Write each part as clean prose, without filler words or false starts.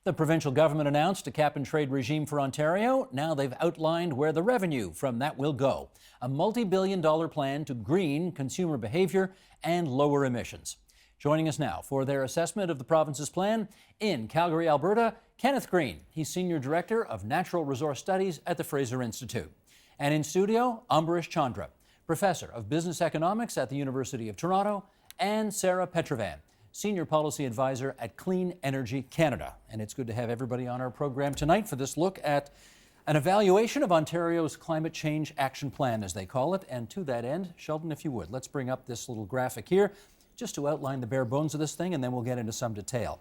The provincial government announced a cap-and-trade regime for Ontario. Now they've outlined where the revenue from that will go. A multi-billion-dollar plan to green consumer behavior and lower emissions. Joining us now for their assessment of the province's plan in Calgary, Alberta, Kenneth Green. He's Senior Director of Natural Resource Studies at the Fraser Institute. And in studio, Ambarish Chandra, Professor of Business Economics at the University of Toronto, and Sarah Petrovan, Senior Policy Advisor at Clean Energy Canada. And it's good to have everybody on our program tonight for this look at an evaluation of Ontario's Climate Change Action Plan, as they call it. And to that end, Sheldon, if you would, let's bring up this little graphic here just to outline the bare bones of this thing, and then we'll get into some detail.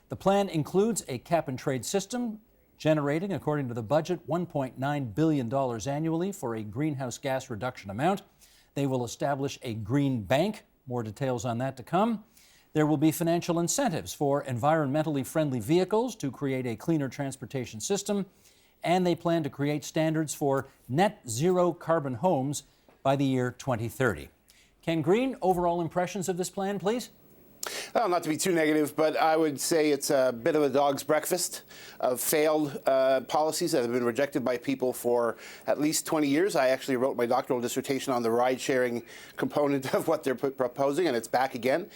The plan includes a cap-and-trade system generating, according to the budget, $1.9 billion annually for a greenhouse gas reduction amount. They will establish a green bank. More details on that to come. There will be financial incentives for environmentally friendly vehicles to create a cleaner transportation system, and they plan to create standards for net zero carbon homes by the year 2030. Ken Green, overall impressions of this plan, please? Well, not to be too negative, but I would say it's a bit of a dog's breakfast of failed policies that have been rejected by people for at least 20 years. I actually wrote my doctoral dissertation on the ride-sharing component of what they're proposing, and it's back again.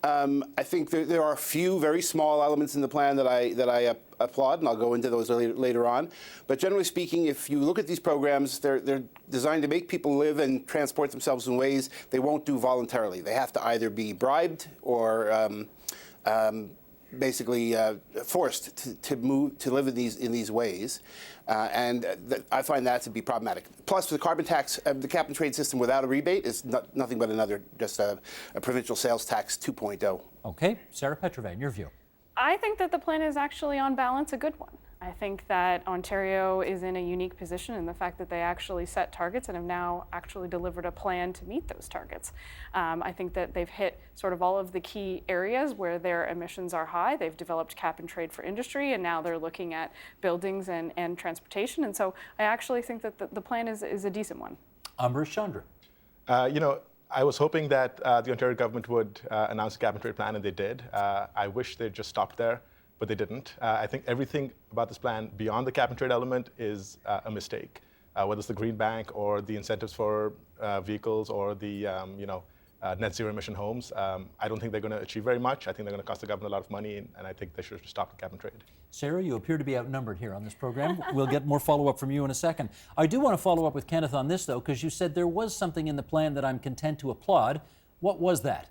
I think there are a few very small elements in the plan that I applaud, and I'll go into those later on. But generally speaking, if you look at these programs, they're designed to make people live and transport themselves in ways they won't do voluntarily. They have to either be bribed or basically forced to move to live in these ways, and I find that to be problematic. Plus, the carbon tax, the cap-and-trade system without a rebate is nothing but another just a provincial sales tax 2.0. Okay, Sarah Petrovan, your view. I think that the plan is actually, on balance, a good one. I think that Ontario is in a unique position in the fact that they actually set targets and have now actually delivered a plan to meet those targets. I think that they've hit sort of all of the key areas where their emissions are high. They've developed cap and trade for industry, and now they're looking at buildings and transportation. And so I actually think that the plan is a decent one. Ambarish Chandra. I was hoping that the Ontario government would announce a cap and trade plan, and they did. I wish they'd just stopped there, but they didn't. I think everything about this plan beyond the cap and trade element is a mistake, whether it's the green bank or the incentives for vehicles or the net zero emission homes. I don't think they're going to achieve very much. I think they're going to cost the government a lot of money, and I think they should stop the cap and trade. Sarah, you appear to be outnumbered here on this program. We'll get more follow-up from you in a second. I do want to follow up with Kenneth on this, though, because you said there was something in the plan that I'm content to applaud. What was that?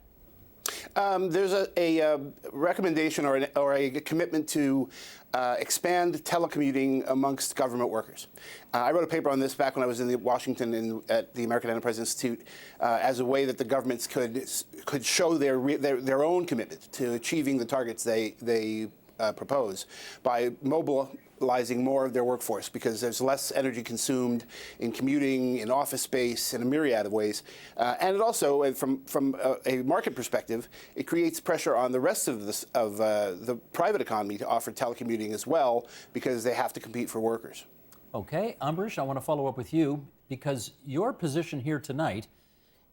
There's a recommendation or a commitment to expand telecommuting amongst government workers. I wrote a paper on this back when I was in Washington at the American Enterprise Institute as a way that the governments could show their own commitment to achieving the targets they propose by mobilizing more of their workforce, because there's less energy consumed in commuting, in office space, in a myriad of ways. And it also, from a market perspective, it creates pressure on the rest of the private economy to offer telecommuting as well, because they have to compete for workers. Okay, Ambarish, I want to follow up with you, because your position here tonight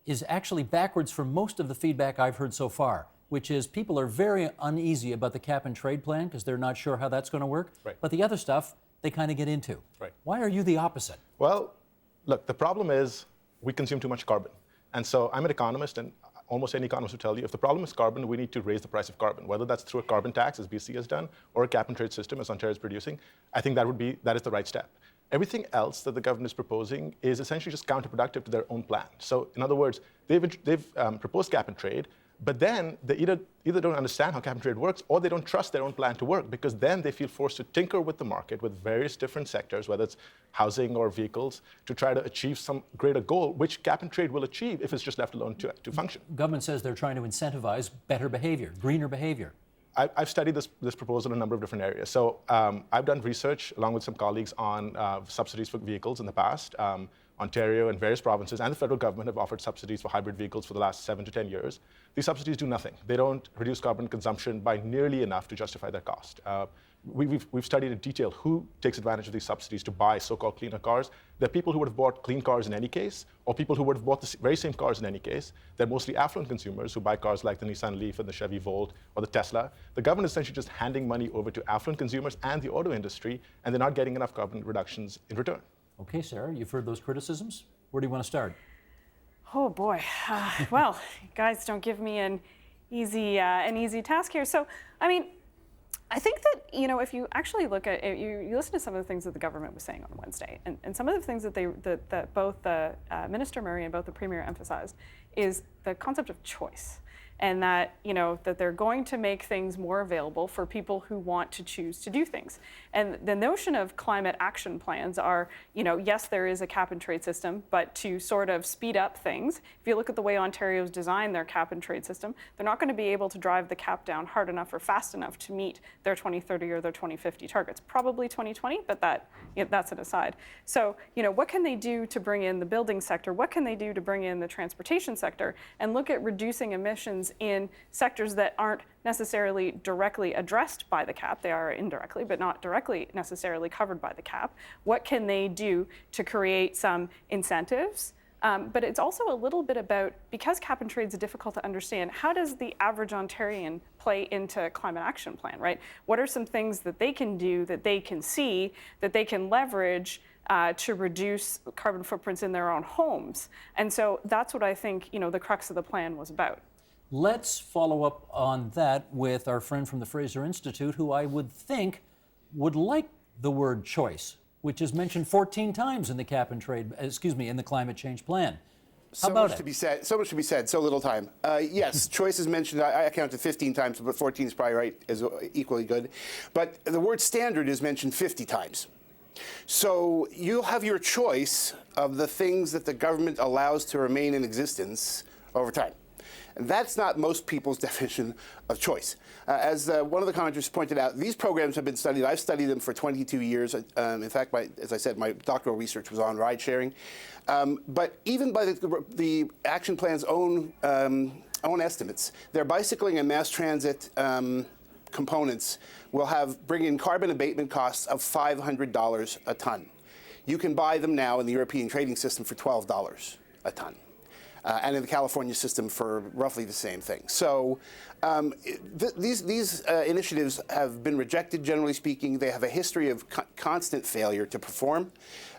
is actually backwards from most of the feedback I've heard so far, which is people are very uneasy about the cap-and-trade plan because they're not sure how that's going to work. Right. But the other stuff, they kind of get into. Right. Why are you the opposite? Well, look, the problem is we consume too much carbon. And so I'm an economist, and almost any economist will tell you, if the problem is carbon, we need to raise the price of carbon, whether that's through a carbon tax, as BC has done, or a cap-and-trade system, as Ontario is producing. I think that is the right step. Everything else that the government is proposing is essentially just counterproductive to their own plan. So, in other words, they've proposed cap-and-trade, but then they either don't understand how cap and trade works, or they don't trust their own plan to work, because then they feel forced to tinker with the market with various different sectors, whether it's housing or vehicles, to try to achieve some greater goal, which cap and trade will achieve if it's just left alone to function. Government says they're trying to incentivize better behavior, greener behavior. I've studied this proposal in a number of different areas. So I've done research along with some colleagues on subsidies for vehicles in the past. Ontario and various provinces and the federal government have offered subsidies for hybrid vehicles for the last 7 to 10 years. These subsidies do nothing. They don't reduce carbon consumption by nearly enough to justify their cost. We've studied in detail who takes advantage of these subsidies to buy so-called cleaner cars. They're people who would have bought clean cars in any case, or people who would have bought the very same cars in any case. They're mostly affluent consumers who buy cars like the Nissan Leaf and the Chevy Volt or the Tesla. The government is essentially just handing money over to affluent consumers and the auto industry, and they're not getting enough carbon reductions in return. Okay, Sarah, you've heard those criticisms. Where do you want to start? Oh boy. Well, guys, don't give me an easy task here. So, I mean, I think that, if you actually look at it, you listen to some of the things that the government was saying on Wednesday, and some of the things that both the Minister Murray and both the Premier emphasized is the concept of choice. And that, that they're going to make things more available for people who want to choose to do things. And the notion of climate action plans are, yes, there is a cap and trade system, but to sort of speed up things, if you look at the way Ontario's designed their cap and trade system, they're not going to be able to drive the cap down hard enough or fast enough to meet their 2030 or their 2050 targets. Probably 2020, but that's an aside. So, what can they do to bring in the building sector? What can they do to bring in the transportation sector and look at reducing emissions in sectors that aren't necessarily directly addressed by the cap? They are indirectly, but not directly necessarily covered by the cap. What can they do to create some incentives? But it's also a little bit about, because cap and trade is difficult to understand, how does the average Ontarian play into climate action plan, right? What are some things that they can do, that they can see, that they can leverage to reduce carbon footprints in their own homes? And so that's what I think, the crux of the plan was about. Let's follow up on that with our friend from the Fraser Institute, who I would think would like the word choice, which is mentioned 14 times in the in the climate change plan. How about it? So much to be said, so little time. Yes, choice is mentioned. I counted 15 times, but 14 is probably right, is equally good. But the word standard is mentioned 50 times. So you'll have your choice of the things that the government allows to remain in existence over time. And that's not most people's definition of choice. As one of the commenters pointed out, these programs have been studied. I've studied them for 22 years. In fact, as I said, my doctoral research was on ride sharing. But even by the action plan's own estimates, their bicycling and mass transit components will bring in carbon abatement costs of $500 a ton. You can buy them now in the European trading system for $12 a ton. And in the California system for roughly the same thing. So these initiatives have been rejected, generally speaking. They have a history of constant failure to perform,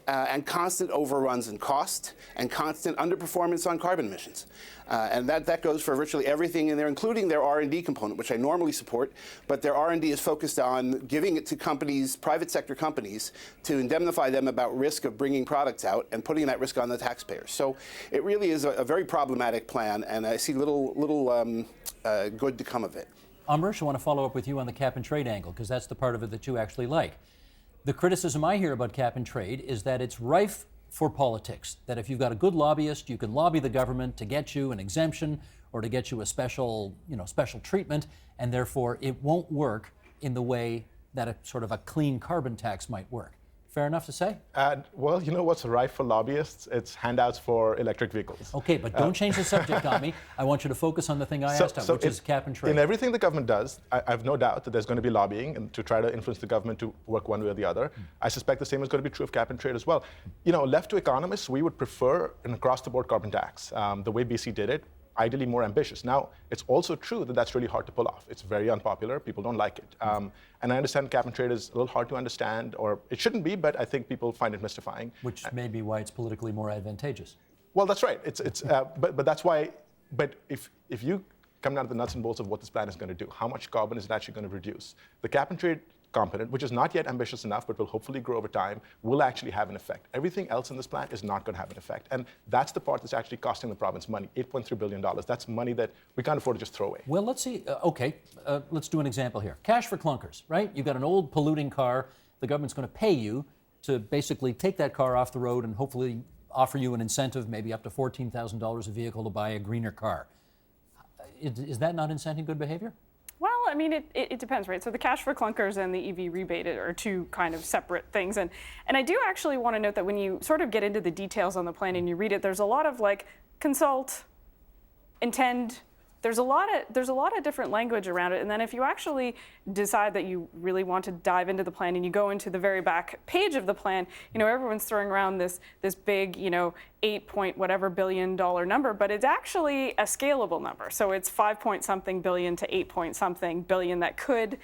and constant overruns in cost, and constant underperformance on carbon emissions. And that goes for virtually everything in there, including their R&D component, which I normally support. But their R&D is focused on giving it to companies, private sector companies, to indemnify them about risk of bringing products out and putting that risk on the taxpayers. So it really is a very problematic plan, and I see little good to come of it. Amrish, I want to follow up with you on the cap and trade angle, because that's the part of it that you actually like. The criticism I hear about cap and trade is that it's rife for politics, that if you've got a good lobbyist, you can lobby the government to get you an exemption or to get you a special treatment, and therefore it won't work in the way that a sort of a clean carbon tax might work. Fair enough to say? Well, you know what's rife for lobbyists? It's handouts for electric vehicles. Okay, but don't change the subject on me. I want you to focus on the thing I asked on, which is cap and trade. In everything the government does, I have no doubt that there's going to be lobbying and to try to influence the government to work one way or the other. I suspect the same is going to be true of cap and trade as well. Left to economists, we would prefer an across-the-board carbon tax. The way BC did it, ideally more ambitious. Now, it's also true that that's really hard to pull off. It's very unpopular. People don't like it. And I understand cap and trade is a little hard to understand, or it shouldn't be, but I think people find it mystifying. Which may be why it's politically more advantageous. Well, that's right. But that's why. But if you come down to the nuts and bolts of what this plan is going to do, how much carbon is it actually going to reduce? The cap and trade component, which is not yet ambitious enough, but will hopefully grow over time, will actually have an effect. Everything else in this plan is not going to have an effect. And that's the part that's actually costing the province money, $8.3 billion. That's money that we can't afford to just throw away. Well, let's see. Let's do an example here. Cash for clunkers, right? You've got an old polluting car. The government's going to pay you to basically take that car off the road and hopefully offer you an incentive, maybe up to $14,000 a vehicle to buy a greener car. Is that not incenting good behavior? Well, I mean, it depends, right? So the cash for clunkers and the EV rebate are two kind of separate things. And I do actually want to note that when you sort of get into the details on the plan and you read it, there's a lot of like consult, intend. There's a lot of different language around it. And then if you actually decide that you really want to dive into the plan and you go into the very back page of the plan, everyone's throwing around this big, 8 whatever billion dollar number, but it's actually a scalable number. So it's 5 something billion to 8 something billion that could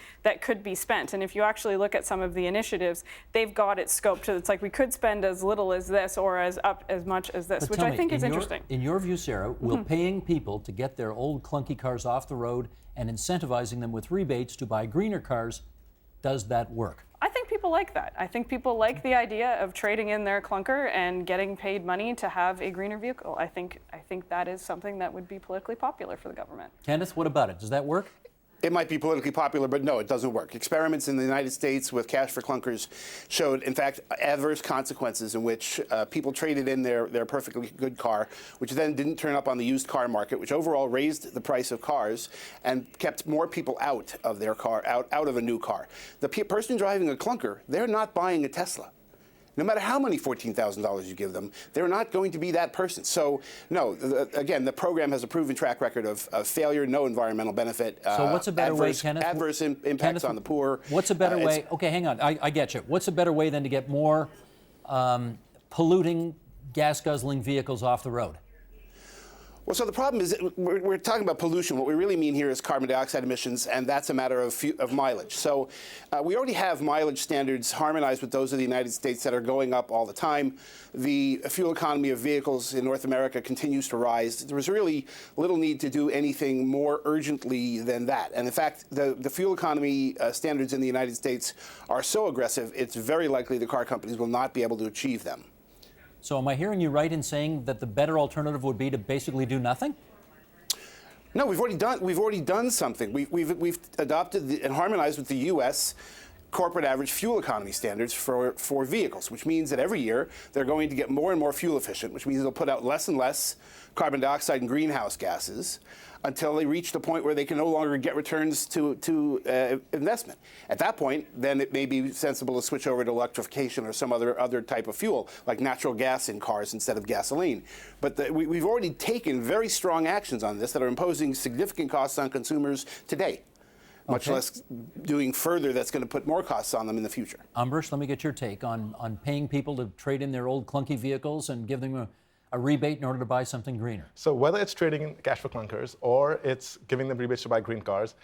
be spent. And if you actually look at some of the initiatives, they've got it scoped to, it's like we could spend as little as this or as much as this, which I think is interesting. In your view, Sarah, will paying people to get their old clunky cars off the road and incentivizing them with rebates to buy greener cars, does that work? I think people like that. I think people like the idea of trading in their clunker and getting paid money to have a greener vehicle. I think that is something that would be politically popular for the government. Kenneth, what about it? Does that work? It might be politically popular, but no, it doesn't work. Experiments in the United States with cash for clunkers showed, in fact, adverse consequences in which people traded in their perfectly good car, which then didn't turn up on the used car market, which overall raised the price of cars and kept more people out of their car, out of a new car. The person driving a clunker, they're not buying a Tesla. No matter how many $14,000 you give them, they're not going to be that person. So, no, again, the program has a proven track record of failure, no environmental benefit. So what's a better way, Kenneth? Adverse impacts on the poor. What's a better way? Okay, hang on. I get you. What's a better way than to get more polluting, gas-guzzling vehicles off the road? Well, so the problem is that we're talking about pollution. What we really mean here is carbon dioxide emissions, and that's a matter of mileage. So we already have mileage standards harmonized with those of the United States that are going up all the time. The fuel economy of vehicles in North America continues to rise. There was really little need to do anything more urgently than that. And in fact, the fuel economy standards in the United States are so aggressive, it's very likely the car companies will not be able to achieve them. So am I hearing you right in saying that the better alternative would be to basically do nothing? No, we've already done something. We've adopted and harmonized with the U.S. corporate average fuel economy standards for vehicles, which means that every year they're going to get more and more fuel efficient, which means they'll put out less and less carbon dioxide and greenhouse gases until they reach the point where they can no longer get returns to investment. At that point, then it may be sensible to switch over to electrification or some other type of fuel, like natural gas in cars instead of gasoline. But we've already taken very strong actions on this that are imposing significant costs on consumers today. Much less doing further that's going to put more costs on them in the future. Ambrish, let me get your take on paying people to trade in their old clunky vehicles and give them a rebate in order to buy something greener. So whether it's trading in cash for clunkers or it's giving them rebates to buy green cars,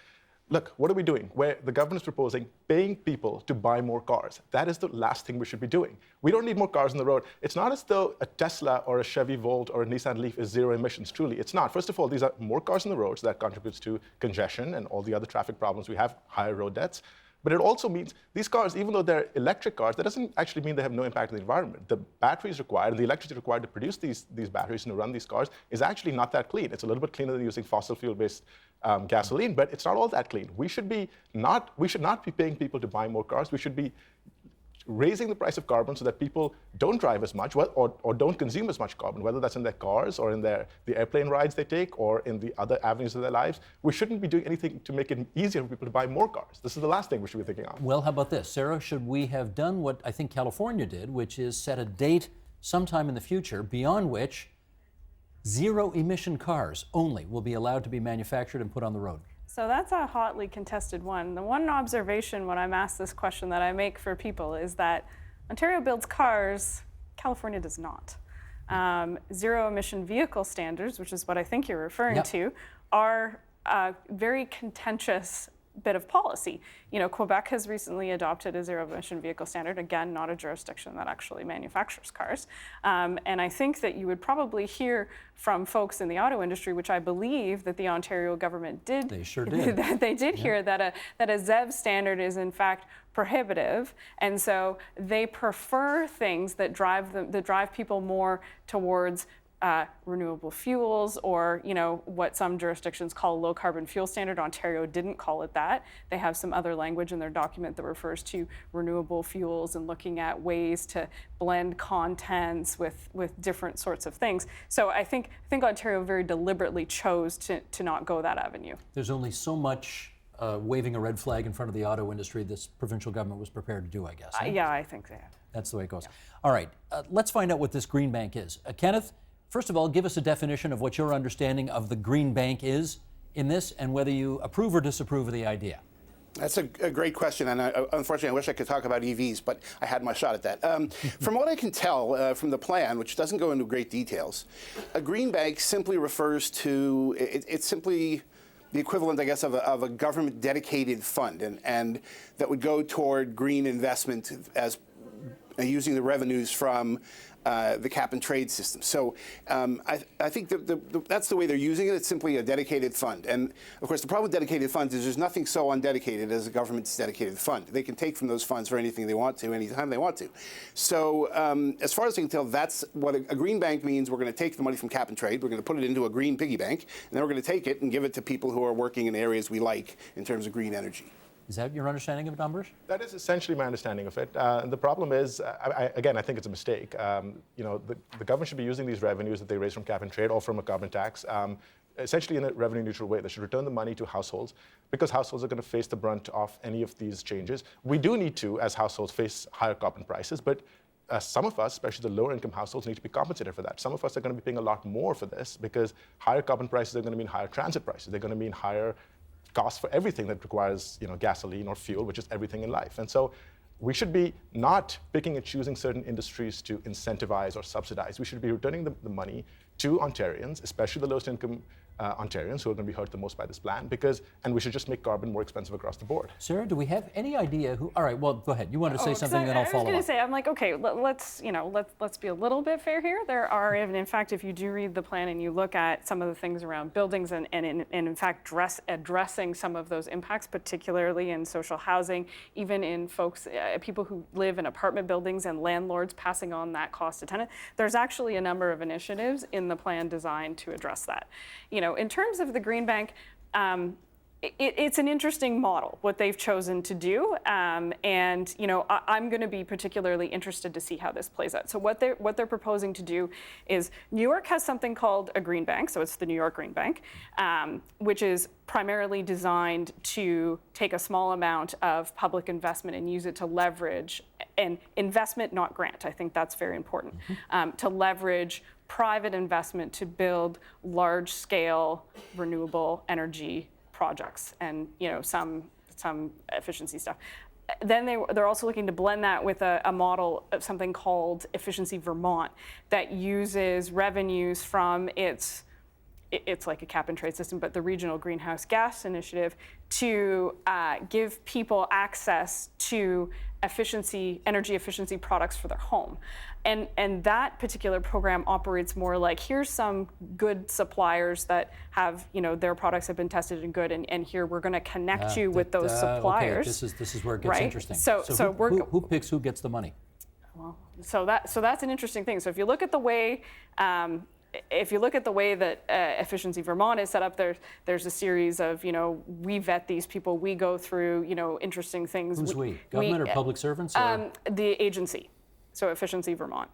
look, what are we doing? Where the government is proposing paying people to buy more cars. That is the last thing we should be doing. We don't need more cars on the road. It's not as though a Tesla or a Chevy Volt or a Nissan Leaf is zero emissions, truly. It's not. First of all, these are more cars on the roads that contributes to congestion and all the other traffic problems we have, higher road deaths. But it also means these cars, even though they're electric cars, that doesn't actually mean they have no impact on the environment. The batteries required, the electricity required to produce these batteries and to run these cars is actually not that clean. It's a little bit cleaner than using fossil fuel-based gasoline, but it's not all that clean. We should not be paying people to buy more cars. We should be raising the price of carbon so that people don't drive as much or don't consume as much carbon, whether that's in their cars or in the airplane rides they take or in the other avenues of their lives. We shouldn't be doing anything to make it easier for people to buy more cars. This is the last thing we should be thinking of. Well, how about this? Sarah, should we have done what I think California did, which is set a date sometime in the future beyond which zero-emission cars only will be allowed to be manufactured and put on the road? So that's a hotly contested one. The one observation when I'm asked this question that I make for people is that Ontario builds cars, California does not. Zero-emission vehicle standards, which is what I think you're referring to, are a very contentious bit of policy. Quebec has recently adopted a zero-emission vehicle standard, again, not a jurisdiction that actually manufactures cars. And I think that you would probably hear from folks in the auto industry, which I believe that the Ontario government did. They sure did. That they did hear that a ZEV standard is in fact prohibitive, and so they prefer things that drive people more towards renewable fuels, or what some jurisdictions call a low carbon fuel standard. Ontario didn't call it that. They have some other language in their document that refers to renewable fuels and looking at ways to blend contents with different sorts of things. So I think Ontario very deliberately chose to not go that avenue. There's only so much waving a red flag in front of the auto industry, this provincial government was prepared to do, I guess. Huh? Yeah, I think they have. That's the way it goes. Yeah. All right, let's find out what this green bank is. Kenneth, first of all, give us a definition of what your understanding of the green bank is in this and whether you approve or disapprove of the idea. That's a great question, and unfortunately, I wish I could talk about EVs, but I had my shot at that. From what I can tell from the plan, which doesn't go into great details, a green bank simply refers to, it's simply the equivalent, I guess, of a government-dedicated fund, and that would go toward green investment as using the revenues from the cap-and-trade system. So I think that's the way they're using it. It's simply a dedicated fund. And, of course, the problem with dedicated funds is there's nothing so undedicated as a government's dedicated fund. They can take from those funds for anything they want to, anytime they want to. So as far as I can tell, that's what a green bank means. We're going to take the money from cap-and-trade. We're going to put it into a green piggy bank. And then we're going to take it and give it to people who are working in areas we like in terms of green energy. Is that your understanding of numbers? That is essentially my understanding of it. The problem is, again, I think it's a mistake. The government should be using these revenues that they raise from cap and trade or from a carbon tax, essentially in a revenue neutral way. They should return the money to households because households are going to face the brunt of any of these changes. We do need to, as households, face higher carbon prices, but some of us, especially the lower income households, need to be compensated for that. Some of us are going to be paying a lot more for this because higher carbon prices are going to mean higher transit prices. They're going to mean higher cost for everything that requires gasoline or fuel, which is everything in life. And so we should be not picking and choosing certain industries to incentivize or subsidize. We should be returning the money to Ontarians, especially the lowest income Ontarians who are going to be hurt the most by this plan, and we should just make carbon more expensive across the board. Sarah, do we have any idea who? All right, well, go ahead. You want to say something, then I'll follow up. I was going to say, I'm like, okay, let's be a little bit fair here. There are, and in fact, if you do read the plan and you look at some of the things around buildings and in fact addressing some of those impacts, particularly in social housing, even in folks, people who live in apartment buildings and landlords passing on that cost to tenant, there's actually a number of initiatives in the plan designed to address that. In terms of the Green Bank, it's an interesting model, what they've chosen to do, and I'm going to be particularly interested to see how this plays out. So what they're proposing to do is New York has something called a Green Bank, so it's the New York Green Bank, which is primarily designed to take a small amount of public investment and use it to leverage, and investment, not grant. I think that's very important, to leverage private investment to build large-scale renewable energy projects and some efficiency stuff. Then they're also looking to blend that with a model of something called Efficiency Vermont that uses revenues from it's like a cap and trade system, but the regional greenhouse gas initiative to give people access to energy efficiency products for their home. And that particular program operates more like, here's some good suppliers that have, their products have been tested and good, and here we're going to connect you with those suppliers. Okay, this is where it gets interesting. So who picks who gets the money? Well, so that's an interesting thing. So if you look at the way that Efficiency Vermont is set up, there's a series of, we vet these people, we go through, interesting things. Who's we? Government or public servants? Or? The agency, so Efficiency Vermont,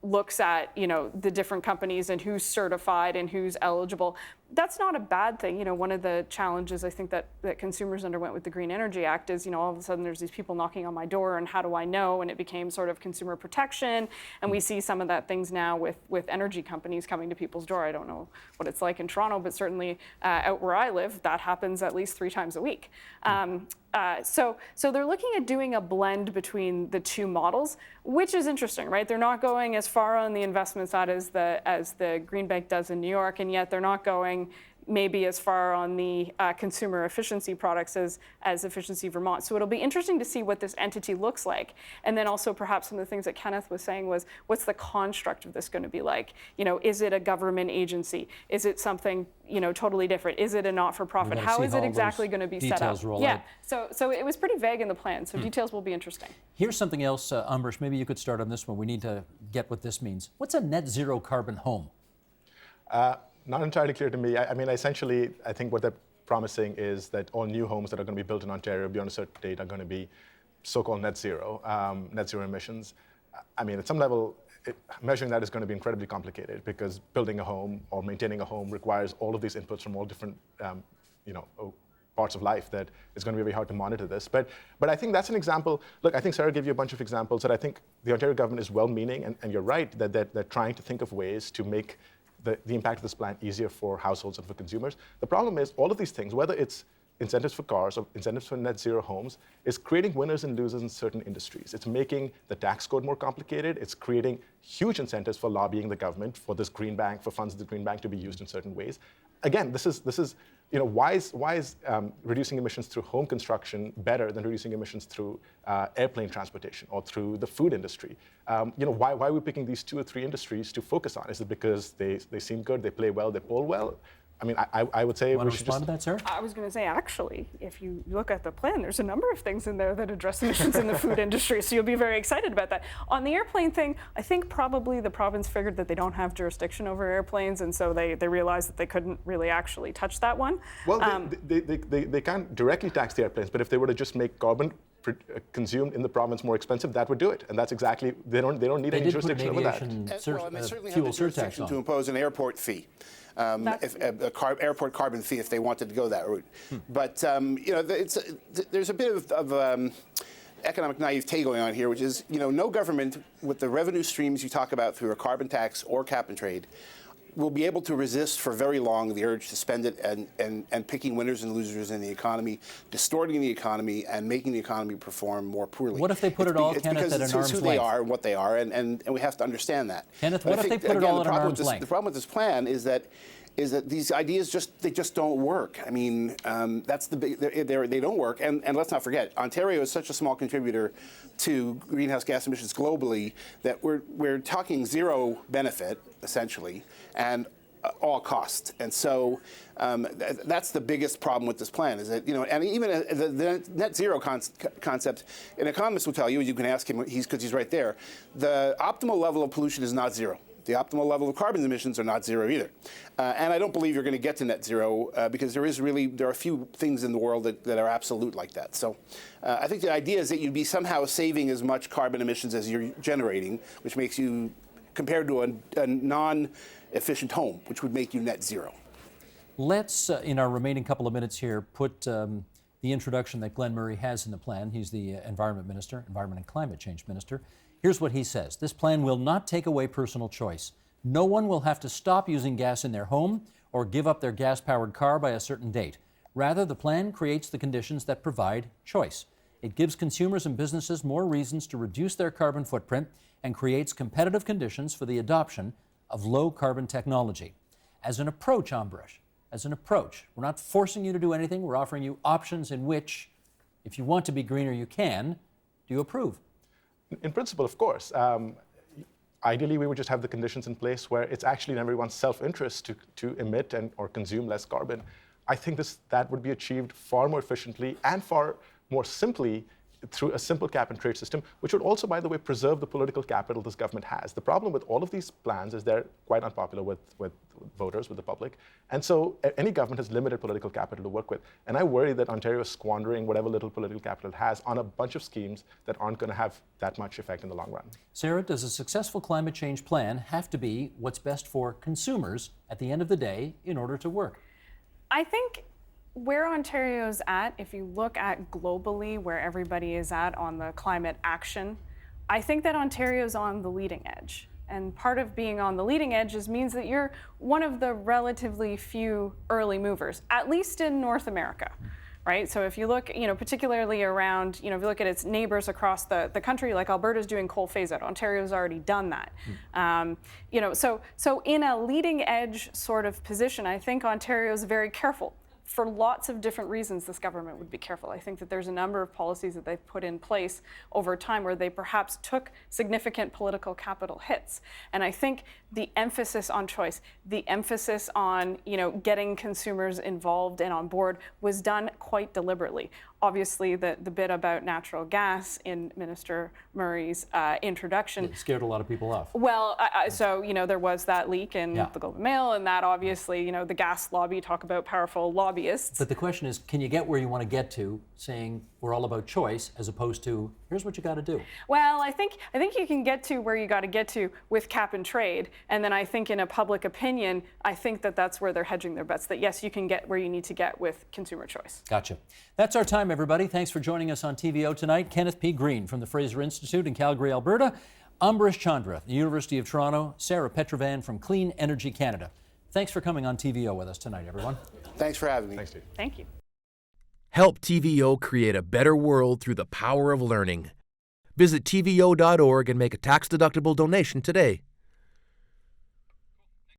looks at, the different companies and who's certified and who's eligible. That's not a bad thing. One of the challenges I think that consumers underwent with the Green Energy Act is, all of a sudden there's these people knocking on my door and how do I know? And it became sort of consumer protection. And we see some of that things now with energy companies coming to people's door. I don't know what it's like in Toronto, but certainly out where I live, that happens at least 3 times a week. So they're looking at doing a blend between the two models, which is interesting, right? They're not going as far on the investment side as the Green Bank does in New York, and yet they're not going maybe as far on the consumer efficiency products as Efficiency Vermont. So it'll be interesting to see what this entity looks like. And then also perhaps some of the things that Kenneth was saying was, what's the construct of this going to be like? Is it a government agency? Is it something totally different? Is it a not-for-profit? How is it exactly going to be set up? Yeah, so it was pretty vague in the plan, so details will be interesting. Here's something else, Ambrish, maybe you could start on this one. We need to get what this means. What's a net zero carbon home? Not entirely clear to me. Essentially, I think what they're promising is that all new homes that are going to be built in Ontario beyond a certain date are going to be so-called net zero emissions. At some level, measuring that is going to be incredibly complicated because building a home or maintaining a home requires all of these inputs from all different, parts of life that it's going to be very hard to monitor this. But I think that's an example. Look, I think Sarah gave you a bunch of examples that I think the Ontario government is well-meaning, and you're right that they're trying to think of ways to make the impact of this plan easier for households and for consumers. The problem is all of these things, whether it's incentives for cars or incentives for net zero homes, is creating winners and losers in certain industries. It's making the tax code more complicated. It's creating huge incentives for lobbying the government for this green bank, for funds of the green bank to be used in certain ways. Again, this is why is reducing emissions through home construction better than reducing emissions through airplane transportation or through the food industry? Why are we picking these 2 or 3 industries to focus on? Is it because they seem good, they play well, they poll well? I mean, I would say you want we to should respond just... to that, Sarah? I was going to say, actually, if you look at the plan, there's a number of things in there that address emissions in the food industry, so you'll be very excited about that. On the airplane thing, I think probably the province figured that they don't have jurisdiction over airplanes, and so they realized that they couldn't really actually touch that one. Well, they can't directly tax the airplanes, but if they were to just make carbon consumed in the province more expensive, that would do it. And that's exactly, they don't need any jurisdiction over that. They certainly have fuel the surtax jurisdiction to impose an airport fee. Airport carbon fee if they wanted to go that route. But there's a bit of economic naivete going on here, which is no government with the revenue streams you talk about through a carbon tax or cap and trade will be able to resist for very long the urge to spend it and picking winners and losers in the economy, distorting the economy, and making the economy perform more poorly. What if they put it all, Kenneth, at an arm's length? It's who they are and what they are, and we have to understand that. Kenneth, what if they put it all at an arm's length? The problem with this plan is that these ideas just don't work. I mean, that's the big. They don't work. And let's not forget, Ontario is such a small contributor to greenhouse gas emissions globally that we're talking zero benefit essentially, and all cost. And so that's the biggest problem with this plan is that and even the net zero concept, an economist will tell you. You can ask him. Because he's right there. The optimal level of pollution is not zero. The optimal level of carbon emissions are not zero either. And I don't believe you're going to get to net zero because there are a few things in the world that are absolute like that. So I think the idea is that you'd be somehow saving as much carbon emissions as you're generating, which makes you, compared to a non-efficient home, which would make you net zero. Let's, in our remaining couple of minutes here, put the introduction that Glenn Murray has in the plan. He's the Environment and Climate Change Minister. Here's what he says. This plan will not take away personal choice. No one will have to stop using gas in their home or give up their gas-powered car by a certain date. Rather, the plan creates the conditions that provide choice. It gives consumers and businesses more reasons to reduce their carbon footprint and creates competitive conditions for the adoption of low-carbon technology. As an approach, Ambrish, we're not forcing you to do anything. We're offering you options in which, if you want to be greener, you can. Do you approve? In principle, of course. Ideally, we would just have the conditions in place where it's actually in everyone's self-interest to emit or consume less carbon. I think that would be achieved far more efficiently and far more simply through a simple cap and trade system, which would also, by the way, preserve the political capital this government has. The problem with all of these plans is they're quite unpopular with voters, with the public. And so any government has limited political capital to work with. And I worry that Ontario is squandering whatever little political capital it has on a bunch of schemes that aren't going to have that much effect in the long run. Sarah, does a successful climate change plan have to be what's best for consumers at the end of the day in order to work? I think where Ontario's at, if you look at globally where everybody is at on the climate action, I think that Ontario's on the leading edge. And part of being on the leading edge means that you're one of the relatively few early movers, at least in North America, right? So if you look, particularly around, if you look at its neighbors across the country, like Alberta's doing coal phase out, Ontario's already done that. So in a leading edge sort of position, I think Ontario's very careful. For lots of different reasons, this government would be careful. I think that there's a number of policies that they've put in place over time where they perhaps took significant political capital hits. And I think the emphasis on choice, the emphasis on getting consumers involved and on board was done quite deliberately. Obviously, the bit about natural gas in Minister Murray's introduction it scared a lot of people off. Well, so there was that leak in the Globe and Mail, and that obviously, the gas lobby, talk about powerful lobbyists. But the question is, can you get where you want to get to, saying, We're all about choice as opposed to here's what you got to do. Well, I think you can get to where you got to get to with cap and trade, and then I think in a public opinion, I think that that's where they're hedging their bets. That yes, you can get where you need to get with consumer choice. Gotcha. That's our time, everybody. Thanks for joining us on TVO tonight. Kenneth P. Green from the Fraser Institute in Calgary, Alberta. Ambrish Chandra, the University of Toronto. Sarah Petrovan from Clean Energy Canada. Thanks for coming on TVO with us tonight, everyone. Thanks for having me. Thanks, Steve. Thank you. Help TVO create a better world through the power of learning. Visit TVO.org and make a tax-deductible donation today.